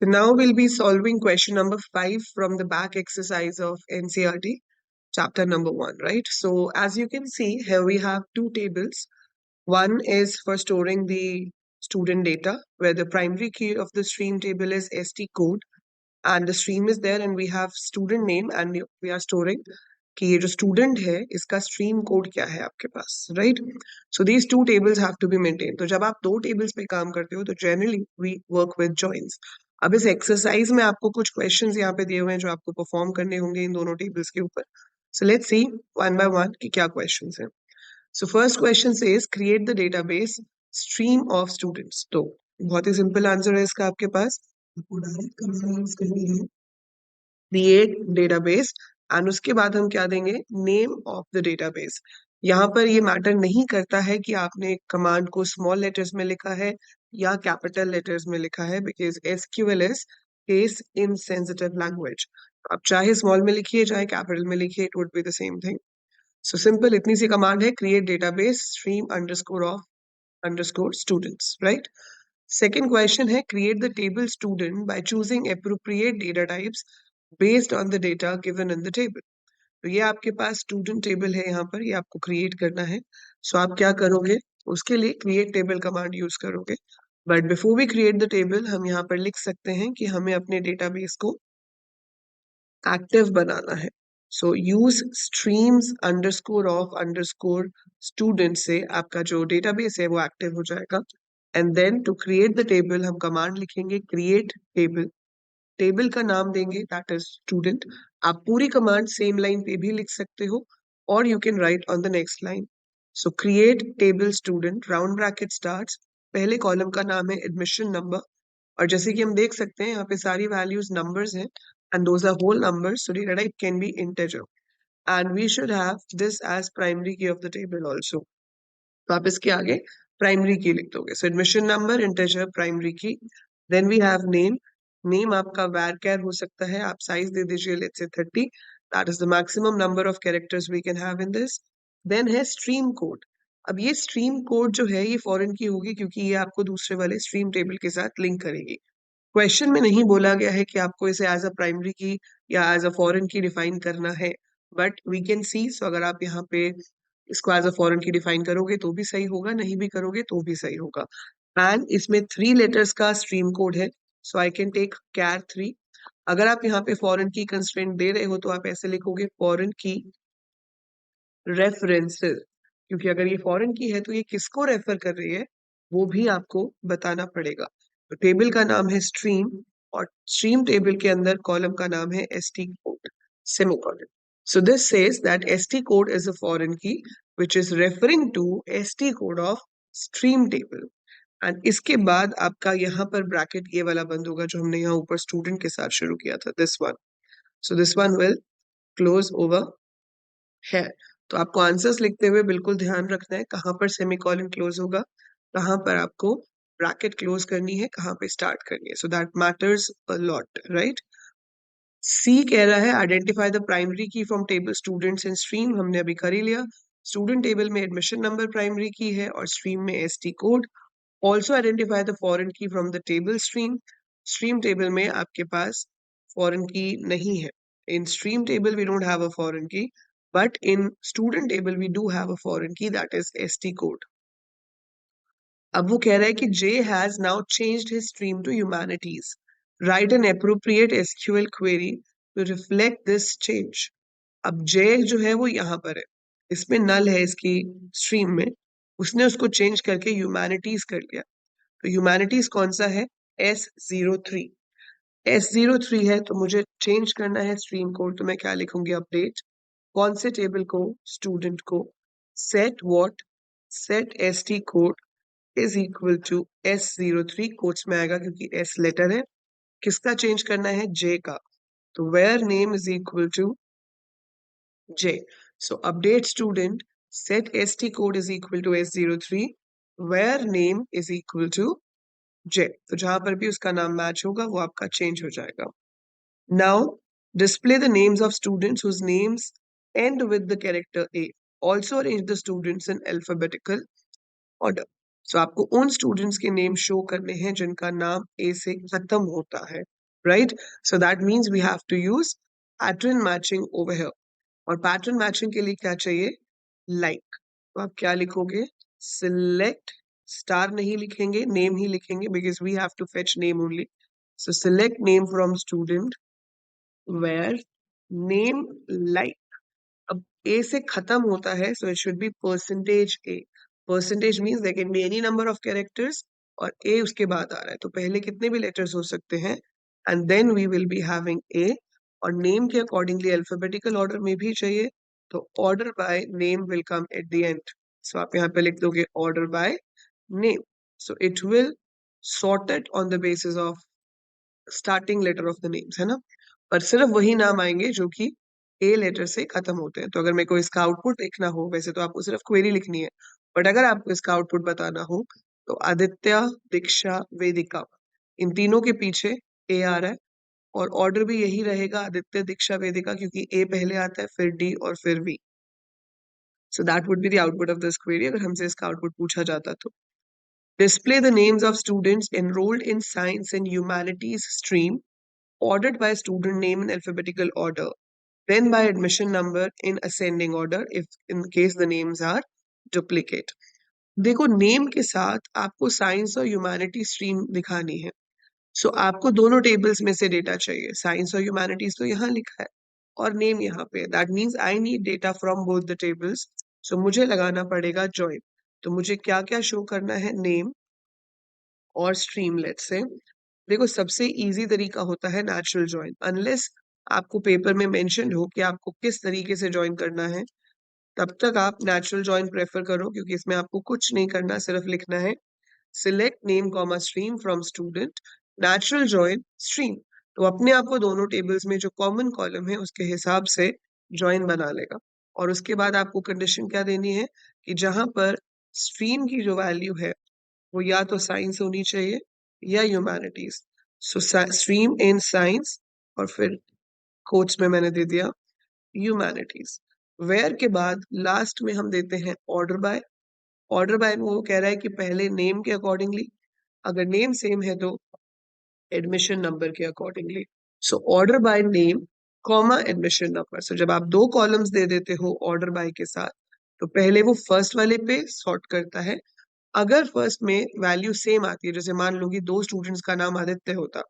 So now we'll be solving question number 5 from the back exercise of NCERT, chapter number 1, right? So as you can see, here we have two tables. One is for storing the student data, where the primary key of the stream table is ST code, and the stream is there, and we have student name, and we are storing कि ये जो student है इसका stream code क्या है आपके पास, right? So these two tables have to be maintain. तो जब आप दो टेबल्स पे काम करते हो तो generally we work with joins. अब इस एक्सरसाइज में आपको कुछ क्वेश्चंस यहाँ पे दिए हुए हैं जो आपको परफॉर्म करने होंगे इन दोनों टेबल्स के ऊपर. So let's see one by one कि क्या क्वेश्चंस हैं. So first question says create the database stream of students. तो बहुत ही सिंपल आंसर है इसका आपके पास. आपको डायरेक्ट कमांड यूज करनी है क्रिएट डेटाबेस एंड उसके बाद हम क्या देंगे, नेम ऑफ द डेटाबेस. यहाँ पर ये मैटर नहीं करता है कि आपने कमांड को स्मॉल लेटर्स में लिखा है या कैपिटल लेटर्स में लिखा है, because SQL is case insensitive language. आप चाहे स्मॉल में लिखिए चाहे कैपिटल में लिखिए, it would be the same thing. So simple इतनी सी कमांड है, create database stream underscore of underscore students, right? Second question है create the table student by choosing appropriate data types based on the data given in the table. तो ये आपके पास student table है, यहाँ पर ये आपको क्रिएट करना है. सो आप क्या करोगे, उसके लिए क्रिएट टेबल कमांड यूज करोगे. But before we create the table हम यहाँ पर लिख सकते हैं कि हमें अपने डेटाबेस को एक्टिव बनाना है. So use streams underscore of underscore student से आपका जो डेटाबेस है वो एक्टिव हो जाएगा. And then to create the table हम कमांड लिखेंगे क्रिएट टेबल. टेबल का नाम देंगे दैट इज स्टूडेंट. आप पूरी कमांड सेम लाइन पे भी लिख सकते हो और you can write on the next line. So create table student round bracket starts. पहले कॉलम का नाम है एडमिशन नंबर, और जैसे कि हम देख सकते हैं यहाँ पे सारी वैल्यूज नंबर्स हैं and those are whole numbers, so data type can be integer, and we should have this as primary key of the table also. तो आप इसके आगे प्राइमरी की लिख दोगे. So admission number integer primary key. Then we have name. Name आपका varchar हो सकता है, आप साइज दे दीजिए let's say 30. That is the maximum number of characters we can have in this. Then है स्ट्रीम कोड. अब ये स्ट्रीम कोड जो है ये फॉरेन की होगी क्योंकि ये आपको दूसरे वाले स्ट्रीम टेबल के साथ लिंक करेगी. क्वेश्चन में नहीं बोला गया है कि आपको इसे एज अ प्राइमरी की या एज अ फॉरेन की डिफाइन करना है, बट वी कैन सी. सो अगर आप यहाँ पे इसको एज अ फॉरेन की डिफाइन करोगे तो भी सही होगा, नहीं भी करोगे तो भी सही होगा. एंड इसमें 3 लेटर्स का स्ट्रीम कोड है, सो आई कैन टेक कैर 3. अगर आप यहाँ पे फॉरेन की कंस्ट्रेंट दे रहे हो तो आप ऐसे लिखोगे फॉरेन की रेफरेंसेस, क्योंकि अगर ये फॉरेन की है तो ये किसको रेफर कर रही है वो भी आपको बताना पड़ेगा. तो टेबल का नाम है स्ट्रीम, और स्ट्रीम टेबल के अंदर कॉलम का नाम है ST code semicolon. So this says that ST code is a foreign key which is referring to ST code of stream table. And इसके बाद आपका यहाँ पर ब्रैकेट ये वाला बंद होगा जो हमने यहाँ ऊपर स्टूडेंट के साथ शुरू किया था, this one. So this one will close over here. तो आपको आंसर्स लिखते हुए बिल्कुल ध्यान रखना है कहाँ पर सेमीकोलन क्लोज होगा, कहाँ पर आपको ब्रैकेट क्लोज करनी है, कहाँ पे स्टार्ट करनी है. So that matters a lot, right? C कह रहा है identify the primary key from table students in stream. हमने अभी कर ही लिया. स्टूडेंट टेबल में एडमिशन नंबर प्राइमरी की है और स्ट्रीम में ST code. Also identify the foreign key from the table stream. Stream table में आपके पास फॉरेन की नहीं है. In stream table we don't have a foreign key, but in student table we do have a foreign key that is ST code. अब वो कह रहा है कि J has now changed his stream to humanities. Write an appropriate SQL query to reflect this change. अब J जो है वो यहाँ पर है, इसमें नल है इसकी स्ट्रीम में, उसने उसको चेंज करके ह्यूमैनिटीज कर लिया. तो ह्यूमैनिटीज कौन सा है, S03. S03 है तो मुझे चेंज करना है स्ट्रीम कोड. तो मैं क्या लिखूंगी, अपडेट कौन से टेबल को, स्टूडेंट को. Set what, set ST code is equal to S03 quotes में आएगा क्योंकि S लेटर है. किसका चेंज करना है, J का. तो where name is equal to J. So update student set ST code is equal to S03 where name is equal to J. तो जहां पर भी उसका नाम मैच होगा वो आपका चेंज हो जाएगा. Now display the names of students whose names end with the character A. Also arrange the students in alphabetical order. So आपको उन students के नेम शो करने हैं जिनका नाम A से खत्म होता है. right? So that means we have to use pattern matching over here. और पैटर्न मैचिंग के लिए क्या चाहिए? लाइक तो आप क्या लिखोगे? सिलेक्ट, स्टार नहीं लिखेंगे, नेम ही लिखेंगे because we have to fetch name only. So select name from student where name like. अब ए से खत्म होता है so it should be percentage A. Percentage means there can be any number of characters और A उसके बाद आ रहा है तो पहले कितने भी लेटर्स हो सकते हैं and then we will be having A. और नेम के अकॉर्डिंगली अल्फाबेटिकल ऑर्डर में भी चाहिए तो order by name will come at the end. So आप यहाँ पे लिख दोगे order by name. So it will sorted on the basis of starting letter of the names, है ना. पर सिर्फ वही नाम आएंगे जो कि ए लेटर से खत्म होते हैं. तो अगर मेरे को इसका आउटपुट देखना हो, वैसे तो आपको सिर्फ क्वेरी लिखनी है, बट अगर आपको इसका आउटपुट बताना हो तो आदित्य, दीक्षा, वेदिका, इन तीनों के पीछे ए आ रहा है और ऑर्डर भी यही रहेगा आदित्य, दीक्षा, वेदिका, क्योंकि ए पहले आता है फिर डी और फिर V. So that would be the output of this query अगर हमसे इसका आउटपुट पूछा जाता तो. Display the names of students enrolled in science and humanities stream ordered by student name in alphabetical order, then by admission number in ascending order if in case the names are duplicate. देखो name के साथ आपको science और humanity stream दिखानी है. सो आपको दोनों tables में से डेटा चाहिए. साइंस और ह्यूमैनिटीज तो यहाँ लिखा है और नेम यहाँ पे. That means I need data from both the tables. So मुझे लगाना पड़ेगा जॉइन. तो मुझे क्या क्या शो करना है? नेम और स्ट्रीम. लेट्स से देखो सबसे इजी तरीका होता है नेचुरल ज्वाइन. अनलेस आपको पेपर में मेंशन हो कि आपको किस तरीके से ज्वाइन करना है, तब तक आप नेचुरल ज्वाइन प्रेफर करो क्योंकि इसमें आपको कुछ नहीं करना, सिर्फ लिखना है select name comma stream from student natural join stream. तो अपने आप को दोनों टेबल्स में जो कॉमन कॉलम है उसके हिसाब से ज्वाइन बना लेगा. और उसके बाद आपको कंडीशन क्या देनी है कि जहां पर स्ट्रीम की जो वैल्यू है वो या तो साइंस होनी चाहिए या humanities. So stream in science और फिर कोट्स में मैंने दे दिया ह्यूमैनिटीज. वेयर के बाद लास्ट में हम देते हैं ऑर्डर बाय. ऑर्डर बाय में वो कह रहा है कि पहले नेम के अकॉर्डिंगली, अगर नेम सेम है तो एडमिशन नंबर के accordingly. So order by name comma admission number. So जब आप दो कॉलम्स दे देते हो ऑर्डर बाय के साथ तो पहले वो फर्स्ट वाले पे सॉर्ट करता है. अगर फर्स्ट में वैल्यू सेम आती है, जैसे मान लो कि दो स्टूडेंट्स का नाम आदित्य होता,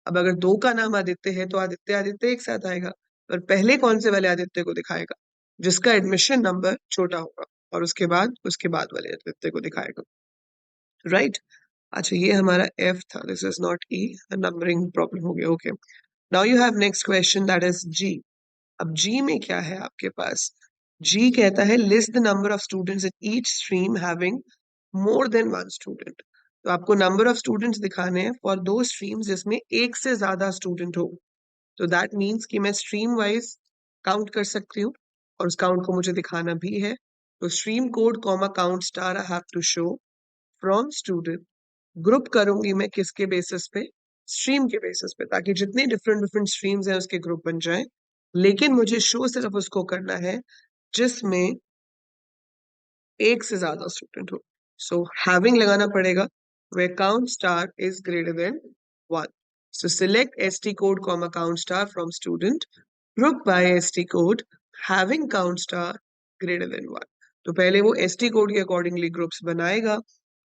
अब अगर दो का नाम आदित्य है तो आदित्य आदित्य एक साथ आएगा. पर पहले कौन से वाले आदित्य को दिखाएगा? जिसका एडमिशन नंबर छोटा होगा. और उसके बाद वाले आदित्य को दिखाएगा. राइट. अच्छा ये हमारा एफ था. This is not E. Numbering problem हो गया. Okay. Now you have next question that is G. अब जी में क्या है आपके पास? जी कहता है list the number of students in each stream having more than one student. तो आपको नंबर ऑफ स्टूडेंट्स दिखाने हैं फॉर दो स्ट्रीम्स जिसमें एक से ज्यादा स्टूडेंट हो. तो दैट मीन्स कि मैं स्ट्रीम वाइज काउंट कर सकती हूँ और उस काउंट को मुझे दिखाना भी है. तो stream code comma count star I have to show from student. Group करूंगी मैं किसके बेसिस पे? स्ट्रीम के बेसिस पे, ताकि जितनी डिफरेंट डिफरेंट स्ट्रीम्स हैं उसके ग्रुप बन जाएं. लेकिन मुझे शो सिर्फ उसको करना है जिसमें एक से ज्यादा स्टूडेंट हो. सो हैविंग लगाना पड़ेगा where count star is greater than 1. So select st code comma count star from student group by st code having count star greater than 1. तो पहले वो st code के अकॉर्डिंगली ग्रुप्स बनाएगा.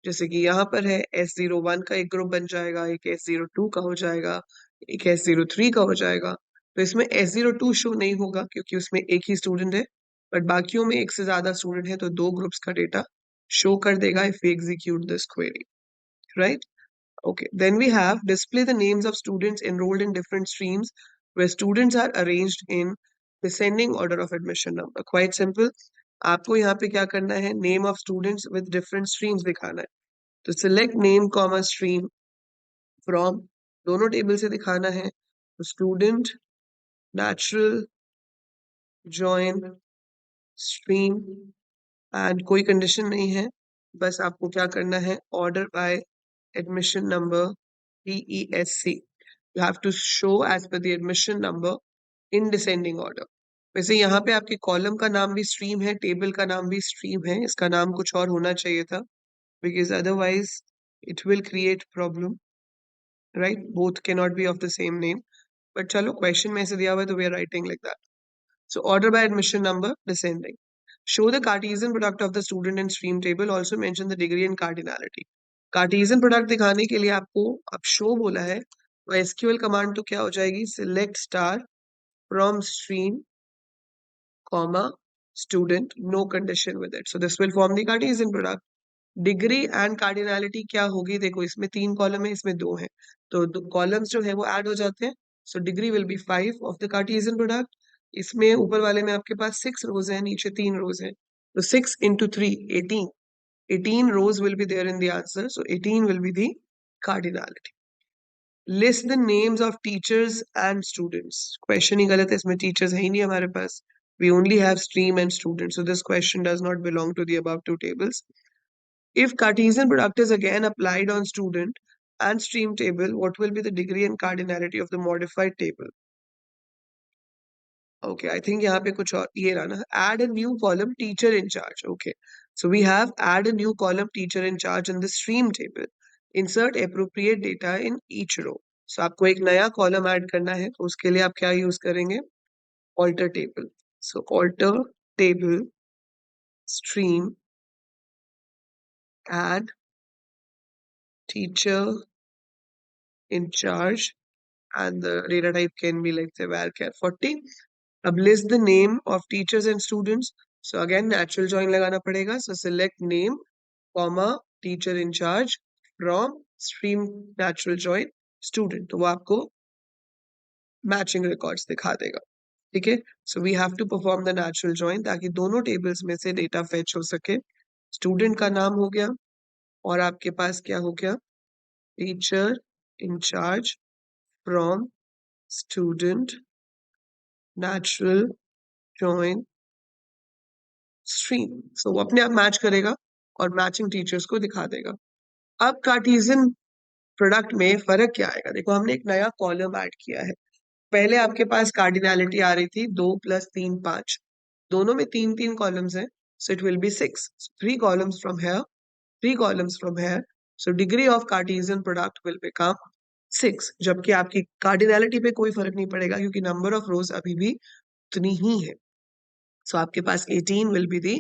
जैसे कि यहाँ पर है S01 का एक ग्रुप बन जाएगा, एक S02 का हो जाएगा, एक S03 का हो जाएगा. तो इसमें S02 शो नहीं होगा क्योंकि उसमें एक ही स्टूडेंट है, बट बाकियों में एक से ज्यादा स्टूडेंट है तो दो ग्रुप्स का डेटा शो कर देगा if we execute this query. Right? Okay. Then we have display the names of students enrolled in different streams where students are arranged in descending order of admission number. Quite simple. आपको यहाँ पे क्या करना है? Name of students with different streams दिखाना है. तो select name comma stream from दोनों टेबल से दिखाना है. तो student, natural, join, stream and कोई कंडीशन नहीं है. बस आपको क्या करना है? Order by admission number DESC. You have to show as per the admission number in descending order. वैसे यहाँ पे आपके कॉलम का नाम भी स्ट्रीम है, टेबल का नाम भी स्ट्रीम है. इसका नाम कुछ और होना चाहिए था because otherwise it will create problem. right? Both cannot be of the same name. But चलो question में ऐसे दिया हुआ है तो we are writing like that. So order by admission number descending. Show the Cartesian product of the student and stream table. Also mention the degree and cardinality. Cartesian product दिखाने के लिए आपको अब show बोला है तो SQL command तो क्या हो जाएगी? Select star from stream, comma student, no condition with it. So this will form the Cartesian product. Degree and cardinality क्या होगी? देखो इसमें 3 कॉलम है, इसमें 2 है, तो कॉलम्स जो है वो ऐड हो जाते हैं. So degree will be 5 of the Cartesian product. इसमें ऊपर वाले में आपके पास 6 रोज हैं, नीचे 3 रोज हैं, तो 6 into 3 18. 18 rows will be there in the answer, so 18 will be the cardinality. List the names of teachers and students. Question ही गलत है, इसमें teachers है ही नहीं हमारे पास. We only have stream and students, so this question does not belong to the above two tables. If Cartesian product is again applied on student and stream table, what will be the degree and cardinality of the modified table? Okay, I think यहाँ पे कुछ और ये रहा ना. Add a new column teacher in charge. Okay, so we have add a new column teacher in charge in the stream table. Insert appropriate data in each row. So आपको एक नया column add करना है, तो उसके लिए आप क्या use करेंगे? Alter table. So alter table stream add teacher in charge, and the data type can be like say varchar 40. अब list the name of teachers and students. So again natural join लगाना पड़ेगा. So select name, comma teacher in charge from stream natural join student. तो वो आपको matching records दिखा देगा. ठीक है. So we have to perform the natural join ताकि दोनों tables में से data fetch हो सके. Student का नाम हो गया और आपके पास क्या हो गया? Teacher in charge from student natural join stream. So वो अपने आप मैच करेगा और मैचिंग टीचर्स को दिखा देगा. अब कार्टेशियन प्रोडक्ट में फर्क क्या आएगा? देखो हमने एक नया कॉलम ऐड किया है. पहले आपके पास कार्डिनैलिटी आ रही थी 2 + 3 5, दोनों में 3 कॉलम्स हैं, सो it will be 6. 3 columns from here, 3 columns from here, so degree of Cartesian product will become 6. जबकि आपकी कार्डिनैलिटी पे कोई फर्क नहीं पड़ेगा क्योंकि नंबर ऑफ रोज अभी भी उतनी ही है. सो आपके पास 18 विल बी दी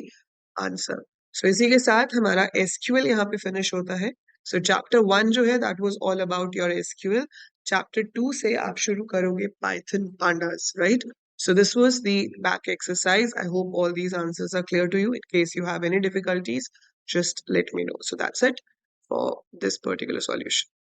आंसर. सो इसी के साथ हमारा एसक्यूएल यहाँ पे फिनिश होता है. सो चैप्टर 1 जो है that was all about your SQL. Chapter 2 से आप शुरू करोगे Python pandas, right? So this was the back exercise. I hope all these answers are clear to you. In case you have any difficulties, just let me know. So that's it for this particular solution.